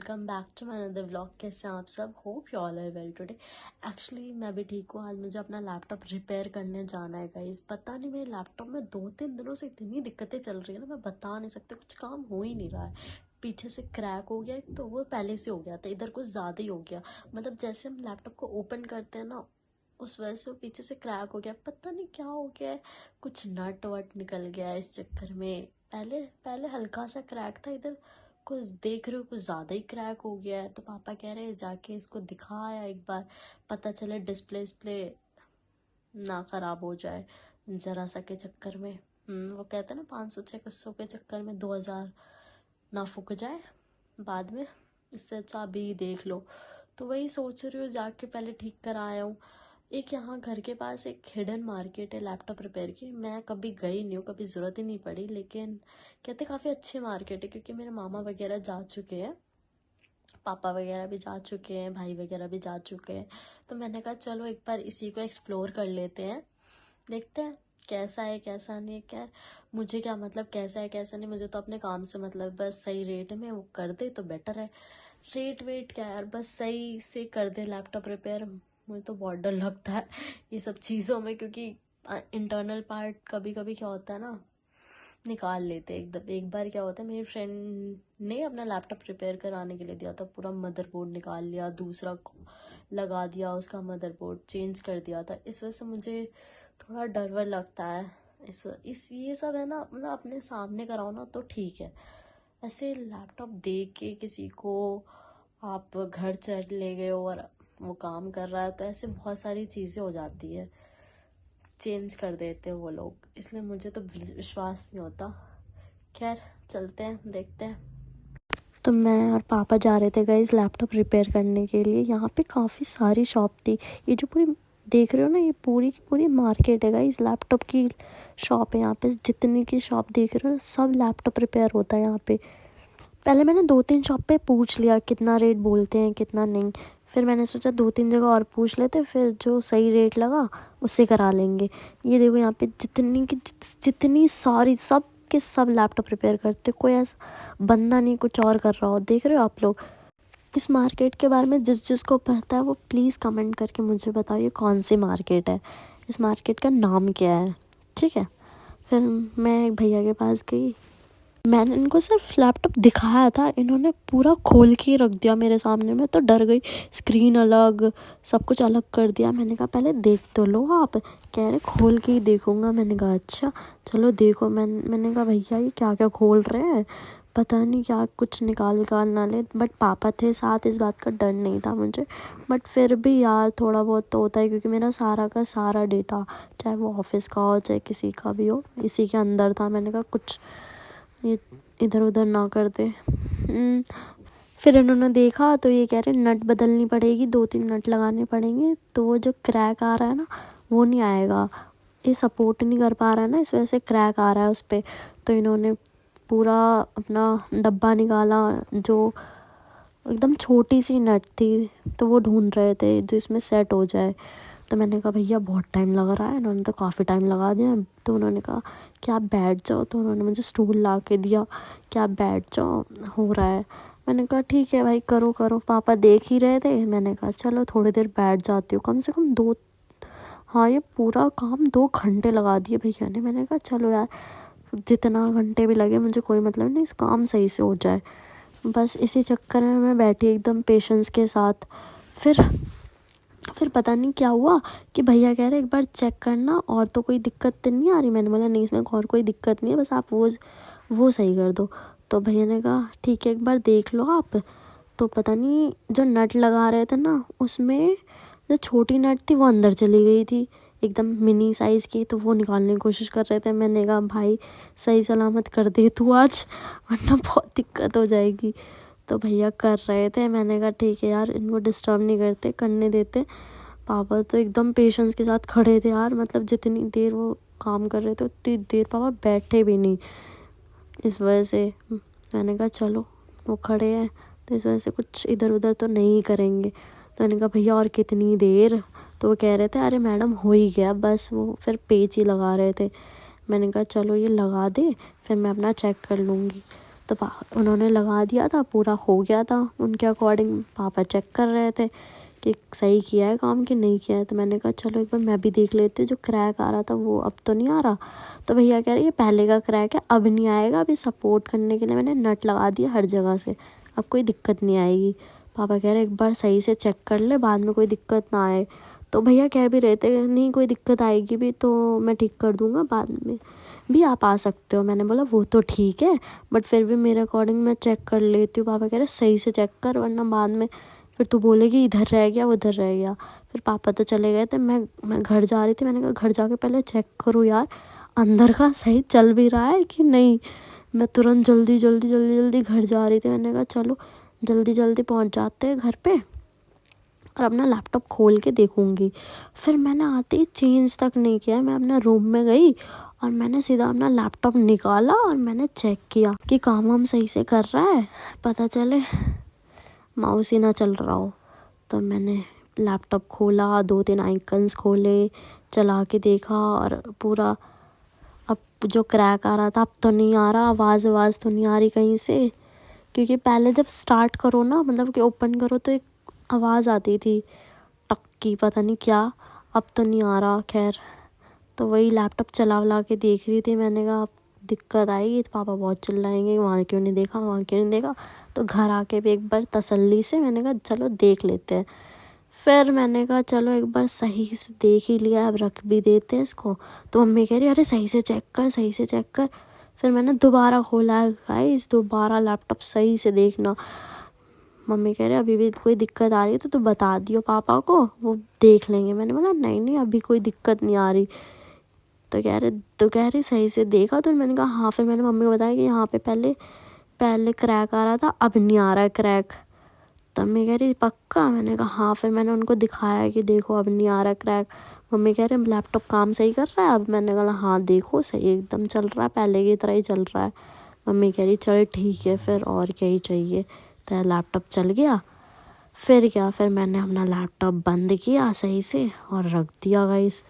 Welcome back to my another vlog. कैसे हैं आप सब? Hope you all are well today. Actually मैं भी ठीक हूँ। आज मुझे अपना लैपटॉप रिपेयर करने जाना है गाइस। पता नहीं मेरे लैपटॉप में 2-3 दिनों से इतनी दिक्कतें चल रही है ना, मैं बता नहीं सकती। कुछ काम हो ही नहीं रहा है। पीछे से क्रैक हो गया, तो वो पहले से हो गया था, इधर कुछ ज़्यादा ही हो गया। मतलब जैसे हम लैपटॉप को ओपन करते हैं ना, उस वजह से पीछे से क्रैक हो गया। पता नहीं क्या हो गया है, कुछ नट वट निकल गया है इस चक्कर में। पहले पहले हल्का सा क्रैक था, इधर कुछ देख रहे हो कुछ ज़्यादा ही क्रैक हो गया है। तो पापा कह रहे हैं जाके इसको दिखाया एक बार, पता चले डिस्प्ले ना ख़राब हो जाए ज़रा सा के चक्कर में। वो कहते हैं ना 500-600 के चक्कर में 2000 ना फूक जाए बाद में, इससे अच्छा अभी देख लो। तो वही सोच रही हूँ जाके पहले ठीक करा आया हूँ। एक यहाँ घर के पास एक हिडन मार्केट है लैपटॉप रिपेयर की। मैं कभी गई नहीं हूँ, कभी ज़रूरत ही नहीं पड़ी, लेकिन कहते काफ़ी अच्छी मार्केट है क्योंकि मेरे मामा वगैरह जा चुके हैं, पापा वगैरह भी जा चुके हैं, भाई वगैरह भी जा चुके हैं। तो मैंने कहा चलो एक बार इसी को एक्सप्लोर कर लेते हैं, देखते हैं कैसा है कैसा नहीं है। क्या मुझे क्या मतलब कैसा है कैसा नहीं, मुझे तो अपने काम से मतलब, बस सही रेट में वो कर दे तो बेटर है। रेट वेट क्या यार, बस सही से कर दे लैपटॉप रिपेयर। मुझे तो बहुत डर लगता है ये सब चीज़ों में, क्योंकि इंटरनल पार्ट कभी कभी क्या होता है ना, निकाल लेते हैं एकदम। एक बार क्या होता है, मेरी फ्रेंड ने अपना लैपटॉप रिपेयर कराने के लिए दिया था, पूरा मदरबोर्ड निकाल लिया, दूसरा लगा दिया, उसका मदरबोर्ड चेंज कर दिया था। इस वजह से मुझे थोड़ा डर वर लगता है। इस ये सब है ना, मतलब अपने सामने कराओ ना तो ठीक है। ऐसे लैपटॉप देख के किसी को आप घर चले गए हो और वो काम कर रहा है, तो ऐसे बहुत सारी चीज़ें हो जाती है, चेंज कर देते हैं वो लोग, इसलिए मुझे तो विश्वास नहीं होता। खैर चलते हैं देखते हैं। तो मैं और पापा जा रहे थे गाइस लैपटॉप रिपेयर करने के लिए। यहाँ पे काफ़ी सारी शॉप थी। ये जो पूरी देख रहे हो ना, ये पूरी की पूरी मार्केट है गाइस, लैपटॉप की शॉप है। यहाँ पे जितनी की शॉप देख रहे हो सब लैपटॉप रिपेयर होता है यहाँ पे। पहले मैंने 2-3 शॉप पे पूछ लिया कितना रेट बोलते हैं कितना नहीं। फिर मैंने सोचा 2-3 जगह और पूछ लेते, फिर जो सही रेट लगा उससे करा लेंगे। ये देखो यहाँ पे जितनी सारी सब के सब लैपटॉप रिपेयर करते, कोई ऐसा बंदा नहीं कुछ और कर रहा हो। देख रहे हो आप लोग? इस मार्केट के बारे में जिसको पता है वो प्लीज़ कमेंट करके मुझे बताओ ये कौन सी मार्केट है, इस मार्केट का नाम क्या है, ठीक है। फिर मैं एक भैया के पास गई, मैंने इनको सिर्फ लैपटॉप दिखाया था, इन्होंने पूरा खोल के रख दिया मेरे सामने। में तो डर गई, स्क्रीन अलग सब कुछ अलग कर दिया। मैंने कहा पहले देख तो लो आप। कह रहे खोल के ही देखूंगा। मैंने कहा अच्छा चलो देखो। मैंने कहा भैया ये क्या क्या खोल रहे हैं, पता नहीं क्या कुछ निकाल ना ले। बट पापा थे साथ, इस बात का डर नहीं था मुझे। बट फिर भी यार थोड़ा बहुत तो होता है, क्योंकि मेरा सारा का सारा डेटा, चाहे वो ऑफिस का हो चाहे किसी का भी हो, इसी के अंदर था। मैंने कहा कुछ ये इधर उधर ना कर दे। फिर इन्होंने देखा तो ये कह रहे नट बदलनी पड़ेगी, 2-3 नट लगाने पड़ेंगे, तो वो जो क्रैक आ रहा है ना वो नहीं आएगा, ये सपोर्ट नहीं कर पा रहा है ना, इस वजह से क्रैक आ रहा है उस पर। तो इन्होंने पूरा अपना डब्बा निकाला, जो एकदम छोटी सी नट थी, तो वो ढूंढ रहे थे जो इसमें सेट हो जाए। तो मैंने कहा भैया बहुत टाइम लग रहा है। इन्होंने तो काफ़ी टाइम लगा दिया। तो उन्होंने कहा कि आप बैठ जाओ, तो उन्होंने मुझे स्टूल ला के दिया कि आप बैठ जाओ, हो रहा है। मैंने कहा ठीक है भाई करो करो। पापा देख ही रहे थे, मैंने कहा चलो थोड़ी देर बैठ जाती हूँ। कम से कम हाँ ये पूरा काम 2 घंटे लगा दिए भैया ने। मैंने कहा चलो यार जितना घंटे भी लगे मुझे कोई मतलब नहीं, इस काम सही से हो जाए। बस इसी चक्कर में मैं बैठी एकदम पेशेंस के साथ। फिर पता नहीं क्या हुआ कि भैया कह रहे एक बार चेक करना और तो कोई दिक्कत तो नहीं आ रही। मैंने बोला नहीं इसमें और कोई दिक्कत नहीं है, बस आप वो सही कर दो। तो भैया ने कहा ठीक है एक बार देख लो आप। तो पता नहीं जो नट लगा रहे थे ना, उसमें जो छोटी नट थी वो अंदर चली गई थी, एकदम मिनी साइज़ की। तो वो निकालने की कोशिश कर रहे थे। मैंने कहा भाई सही सलामत कर दे तू आज, वरना बहुत दिक्कत हो जाएगी। तो भैया कर रहे थे। मैंने कहा ठीक है यार इनको डिस्टर्ब नहीं करते, करने देते। पापा तो एकदम पेशेंस के साथ खड़े थे यार, मतलब जितनी देर वो काम कर रहे थे उतनी देर पापा बैठे भी नहीं। इस वजह से मैंने कहा चलो वो खड़े हैं तो इस वजह से कुछ इधर उधर तो नहीं करेंगे। तो मैंने कहा भैया और कितनी देर? तो वो कह रहे थे अरे मैडम हो ही गया बस, वो फिर पेच ही लगा रहे थे। मैंने कहा चलो ये लगा दे फिर मैं अपना चेक कर लूँगी। तो उन्होंने लगा दिया था, पूरा हो गया था उनके अकॉर्डिंग। पापा चेक कर रहे थे कि सही किया है काम कि नहीं किया है। तो मैंने कहा चलो एक बार मैं भी देख लेती हूँ, जो क्रैक आ रहा था वो अब तो नहीं आ रहा। तो भैया कह रहे ये पहले का क्रैक है, अब नहीं आएगा, अभी सपोर्ट करने के लिए मैंने नट लगा दिया हर जगह से, अब कोई दिक्कत नहीं आएगी। पापा कह रहे एक बार सही से चेक कर ले, बाद में कोई दिक्कत ना आए। तो भैया कह भी रहे थे नहीं कोई दिक्कत आएगी भी तो मैं ठीक कर दूँगा, बाद में भी आप आ सकते हो। मैंने बोला वो तो ठीक है, बट फिर भी मेरे अकॉर्डिंग मैं चेक कर लेती हूँ। पापा कह रहे सही से चेक कर, वरना बाद में फिर तू बोलेगी इधर रह गया उधर रह गया। फिर पापा तो चले गए थे, मैं घर जा रही थी। मैंने कहा घर जाके पहले चेक करूँ यार अंदर का सही चल भी रहा है कि नहीं। मैं तुरंत जल्दी घर जा रही थी। मैंने कहा चलो जल्दी पहुँच जाते हैं घर पे और अपना लैपटॉप खोल के देखूँगी। फिर मैंने आते ही चेंज तक नहीं किया, मैं अपने रूम में गई और मैंने सीधा अपना लैपटॉप निकाला और मैंने चेक किया कि काम वाम सही से कर रहा है, पता चले माउस ही ना चल रहा हो। तो मैंने लैपटॉप खोला, 2-3 आइकन्स खोले, चला के देखा और पूरा अब जो क्रैक आ रहा था अब तो नहीं आ रहा, आवाज़ तो नहीं आ रही कहीं से। क्योंकि पहले जब स्टार्ट करो ना, मतलब कि ओपन करो तो एक आवाज़ आती थी टक की, पता नहीं क्या, अब तो नहीं आ रहा। खैर तो वही लैपटॉप चला के देख रही थी। मैंने कहा अब दिक्कत आएगी तो पापा बहुत चिल्लाएंगे, वहाँ क्यों नहीं देखा। तो घर आके भी एक बार तसल्ली से मैंने कहा चलो देख लेते हैं। फिर मैंने कहा चलो एक बार सही से देख ही लिया, अब रख भी देते हैं इसको। तो मम्मी कह रही अरे सही से चेक कर। फिर मैंने दोबारा खोला है गाइस, दोबारा लैपटॉप सही से देखना। मम्मी कह रहे अभी भी कोई दिक्कत आ रही है तो बता दियो पापा को, वो देख लेंगे। मैंने बोला नहीं अभी कोई दिक्कत नहीं आ रही। तो कह रहे सही से देखा। तो मैंने कहा हाँ। फिर मैंने मम्मी को बताया कि यहाँ पे पहले क्रैक आ रहा था, अब नहीं आ रहा है क्रैक। तब मैं कह रही पक्का। मैंने कहा हाँ। फिर मैंने उनको दिखाया कि देखो अब नहीं आ रहा क्रैक। मम्मी कह रहे लैपटॉप काम सही कर रहा है अब। मैंने कहा हाँ देखो सही एकदम चल रहा है, पहले की तरह ही चल रहा है। मम्मी कह रही चल ठीक है फिर और क्या ही चाहिए, तेरा लैपटॉप चल गया। फिर मैंने अपना लैपटॉप बंद किया सही से और रख दिया गाइस।